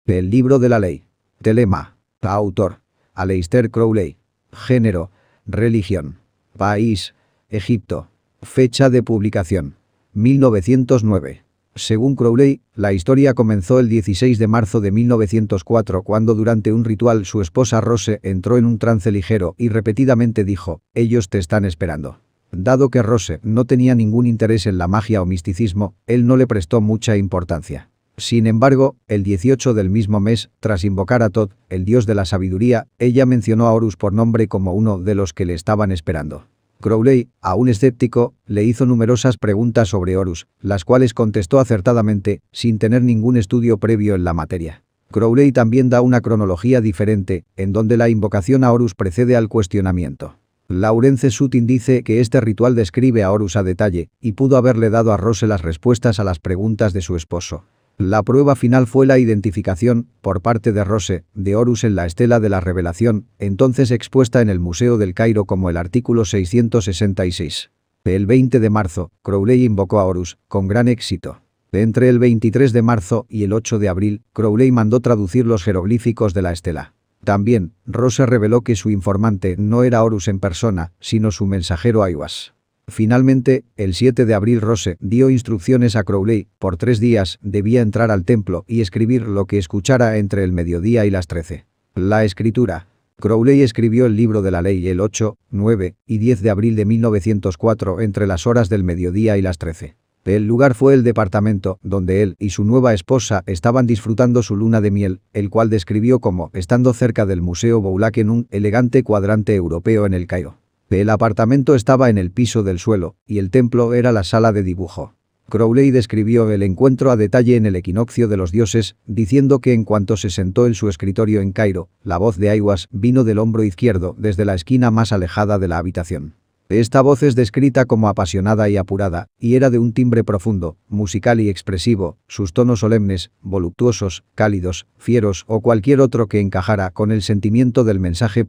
El libro de la ley. Telema. Autor. Aleister Crowley. Género. Religión. País. Egipto. Fecha de publicación. 1909. Según Crowley, la historia comenzó el 16 de marzo de 1904 cuando durante un ritual su esposa Rose entró en un trance ligero y repetidamente dijo, «Ellos te están esperando». Dado que Rose no tenía ningún interés en la magia o misticismo, él no le prestó mucha importancia. Sin embargo, el 18 del mismo mes, tras invocar a Thoth, el dios de la sabiduría, ella mencionó a Horus por nombre como uno de los que le estaban esperando. Crowley, aún escéptico, le hizo numerosas preguntas sobre Horus, las cuales contestó acertadamente, sin tener ningún estudio previo en la materia. Crowley también da una cronología diferente, en donde la invocación a Horus precede al cuestionamiento. Laurence Sutin dice que este ritual describe a Horus a detalle, y pudo haberle dado a Rose las respuestas a las preguntas de su esposo. La prueba final fue la identificación, por parte de Rose, de Horus en la estela de la revelación, entonces expuesta en el Museo del Cairo como el artículo 666. El 20 de marzo, Crowley invocó a Horus, con gran éxito. Entre el 23 de marzo y el 8 de abril, Crowley mandó traducir los jeroglíficos de la estela. También, Rose reveló que su informante no era Horus en persona, sino su mensajero Aiwass. Finalmente, el 7 de abril Rose dio instrucciones a Crowley, por 3 días debía entrar al templo y escribir lo que escuchara entre el mediodía y las 13. La escritura. Crowley escribió el libro de la ley el 8, 9 y 10 de abril de 1904 entre las horas del mediodía y las 13. El lugar fue el departamento donde él y su nueva esposa estaban disfrutando su luna de miel, el cual describió como estando cerca del Museo Boulak en un elegante cuadrante europeo en el Cairo. El apartamento estaba en el piso del suelo, y el templo era la sala de dibujo. Crowley describió el encuentro a detalle en el equinoccio de los dioses, diciendo que en cuanto se sentó en su escritorio en Cairo, la voz de Aiwass vino del hombro izquierdo desde la esquina más alejada de la habitación. Esta voz es descrita como apasionada y apurada, y era de un timbre profundo, musical y expresivo, sus tonos solemnes, voluptuosos, cálidos, fieros o cualquier otro que encajara con el sentimiento del mensaje.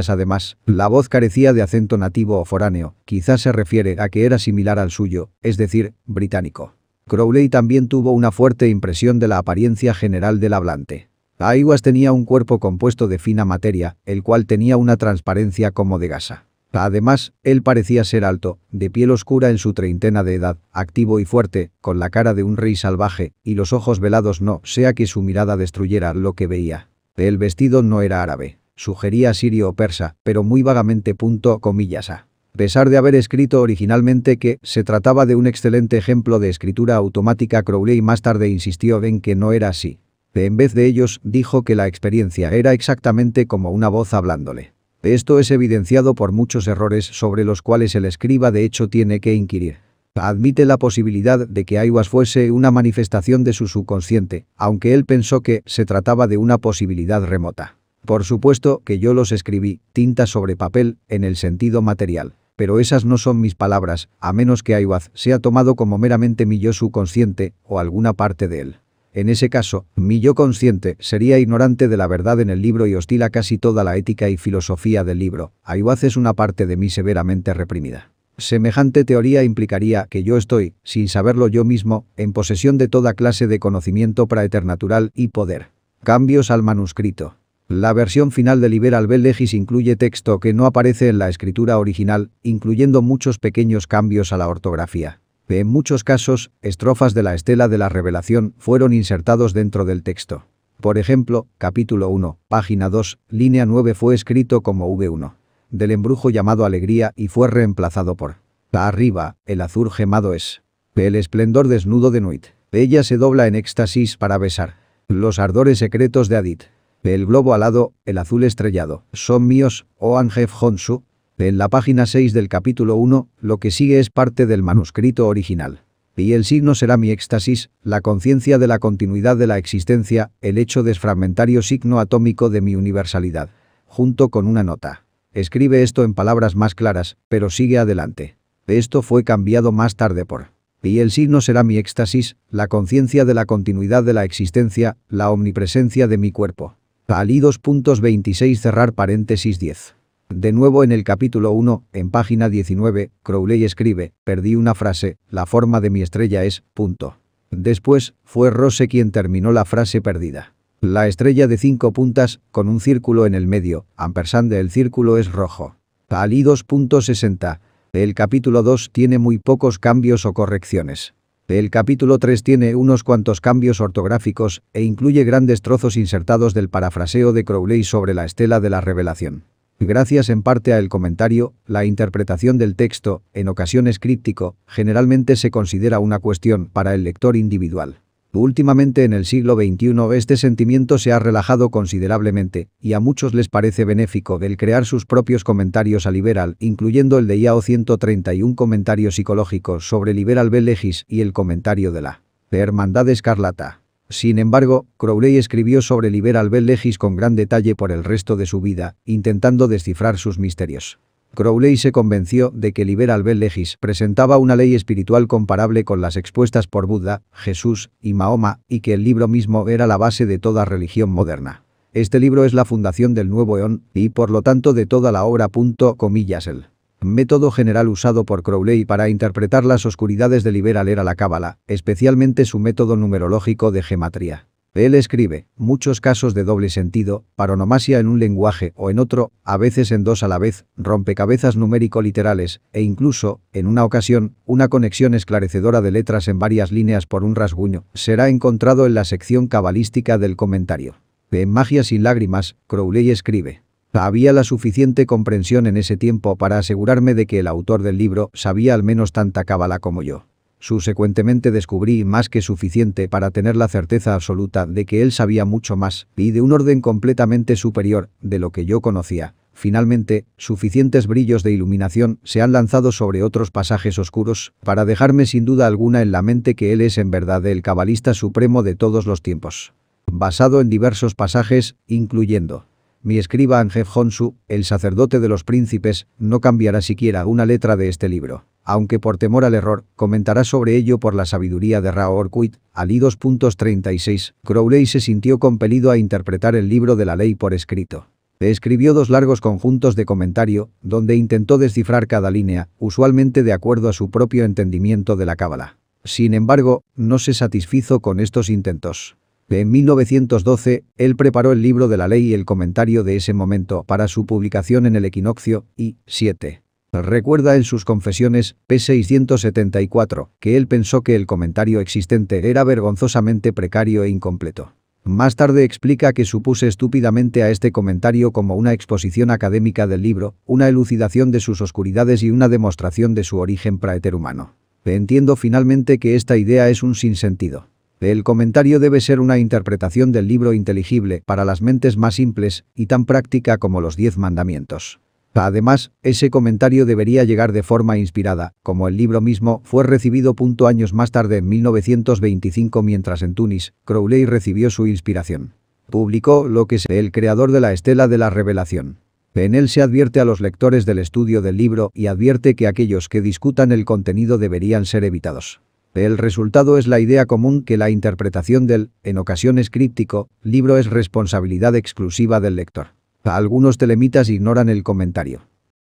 Además, la voz carecía de acento nativo o foráneo, quizás se refiere a que era similar al suyo, es decir, británico. Crowley también tuvo una fuerte impresión de la apariencia general del hablante. Aiwass tenía un cuerpo compuesto de fina materia, el cual tenía una transparencia como de gasa. Además, él parecía ser alto, de piel oscura en su treintena de edad, activo y fuerte, con la cara de un rey salvaje, y los ojos velados no sea que su mirada destruyera lo que veía. El vestido no era árabe, sugería sirio o persa, pero muy vagamente. A pesar de haber escrito originalmente que se trataba de un excelente ejemplo de escritura automática, Crowley más tarde insistió en que no era así. En vez de ellos, dijo que la experiencia era exactamente como una voz hablándole. Esto es evidenciado por muchos errores sobre los cuales el escriba de hecho tiene que inquirir. Admite la posibilidad de que Aiwass fuese una manifestación de su subconsciente, aunque él pensó que se trataba de una posibilidad remota. Por supuesto que yo los escribí, tinta sobre papel, en el sentido material. Pero esas no son mis palabras, a menos que Aiwass sea tomado como meramente mi yo subconsciente, o alguna parte de él. En ese caso, mi yo consciente sería ignorante de la verdad en el libro y hostil a casi toda la ética y filosofía del libro. Aiwass es una parte de mí severamente reprimida. Semejante teoría implicaría que yo estoy, sin saberlo yo mismo, en posesión de toda clase de conocimiento preternatural y poder. Cambios al manuscrito. La versión final de Liber Albe Legis incluye texto que no aparece en la escritura original, incluyendo muchos pequeños cambios a la ortografía. En muchos casos, estrofas de la estela de la revelación fueron insertados dentro del texto. Por ejemplo, capítulo 1, página 2, línea 9 fue escrito como V1. Del embrujo llamado alegría y fue reemplazado por arriba, el azul gemado es. El esplendor desnudo de Nuit. Ella se dobla en éxtasis para besar. Los ardores secretos de Adit. El globo alado, el azul estrellado, son míos, oh Angef Honsu. En la página 6 del capítulo 1, lo que sigue es parte del manuscrito original. Y el signo será mi éxtasis, la conciencia de la continuidad de la existencia, el hecho desfragmentario signo atómico de mi universalidad. Junto con una nota. Escribe esto en palabras más claras, pero sigue adelante. Esto fue cambiado más tarde por. Y el signo será mi éxtasis, la conciencia de la continuidad de la existencia, la omnipresencia de mi cuerpo. Ali 2.26 cerrar paréntesis 10. De nuevo en el capítulo 1, en página 19, Crowley escribe, perdí una frase, la forma de mi estrella es, punto. Después, fue Rose quien terminó la frase perdida. La estrella de 5 puntas, con un círculo en el medio, ampersand el círculo es rojo. Ali 2.60. El capítulo 2 tiene muy pocos cambios o correcciones. El capítulo 3 tiene unos cuantos cambios ortográficos e incluye grandes trozos insertados del parafraseo de Crowley sobre la estela de la revelación. Gracias en parte a el comentario, la interpretación del texto, en ocasiones críptico, generalmente se considera una cuestión para el lector individual. Últimamente en el siglo XXI este sentimiento se ha relajado considerablemente, y a muchos les parece benéfico el crear sus propios comentarios a Liberal, incluyendo el de Yao 131 comentarios psicológicos sobre Liberal Bell Legis y el comentario de la Hermandad Escarlata. Sin embargo, Crowley escribió sobre Liberal Bell Legis con gran detalle por el resto de su vida, intentando descifrar sus misterios. Crowley se convenció de que Liberal Bell Legis presentaba una ley espiritual comparable con las expuestas por Buda, Jesús y Mahoma, y que el libro mismo era la base de toda religión moderna. Este libro es la fundación del nuevo eón y por lo tanto de toda la obra. El método general usado por Crowley para interpretar las oscuridades de Liberal era la cábala, especialmente su método numerológico de gematría. Él escribe muchos casos de doble sentido, paronomasia en un lenguaje o en otro, a veces en dos a la vez, rompecabezas numérico-literales, e incluso, en una ocasión, una conexión esclarecedora de letras en varias líneas por un rasguño, será encontrado en la sección cabalística del comentario. En Magia sin lágrimas, Crowley escribe: había la suficiente comprensión en ese tiempo para asegurarme de que el autor del libro sabía al menos tanta cábala como yo. Subsecuentemente descubrí más que suficiente para tener la certeza absoluta de que él sabía mucho más, y de un orden completamente superior, de lo que yo conocía. Finalmente, suficientes brillos de iluminación se han lanzado sobre otros pasajes oscuros, para dejarme sin duda alguna en la mente que él es en verdad el cabalista supremo de todos los tiempos. Basado en diversos pasajes, incluyendo mi escriba Angel Honsu, el sacerdote de los príncipes, no cambiará siquiera una letra de este libro. Aunque por temor al error, comentará sobre ello por la sabiduría de Ra Orquid, Ali 2.36, Crowley se sintió compelido a interpretar el libro de la ley por escrito. Escribió 2 largos conjuntos de comentario, donde intentó descifrar cada línea, usualmente de acuerdo a su propio entendimiento de la cábala. Sin embargo, no se satisfizo con estos intentos. En 1912, él preparó el libro de la ley y el comentario de ese momento para su publicación en el Equinoccio, y 7. Recuerda en sus confesiones, p. 674, que él pensó que el comentario existente era vergonzosamente precario e incompleto. Más tarde explica que supuse estúpidamente a este comentario como una exposición académica del libro, una elucidación de sus oscuridades y una demostración de su origen praeterhumano. Entiendo finalmente que esta idea es un sinsentido. El comentario debe ser una interpretación del libro inteligible para las mentes más simples y tan práctica como los 10 mandamientos. Además, ese comentario debería llegar de forma inspirada, como el libro mismo fue recibido. Años más tarde en 1925 mientras en Túnez, Crowley recibió su inspiración. Publicó lo que es el creador de la estela de la revelación. En él se advierte a los lectores del estudio del libro y advierte que aquellos que discutan el contenido deberían ser evitados. El resultado es la idea común que la interpretación del, en ocasiones críptico, libro es responsabilidad exclusiva del lector. Algunos telemitas ignoran el comentario.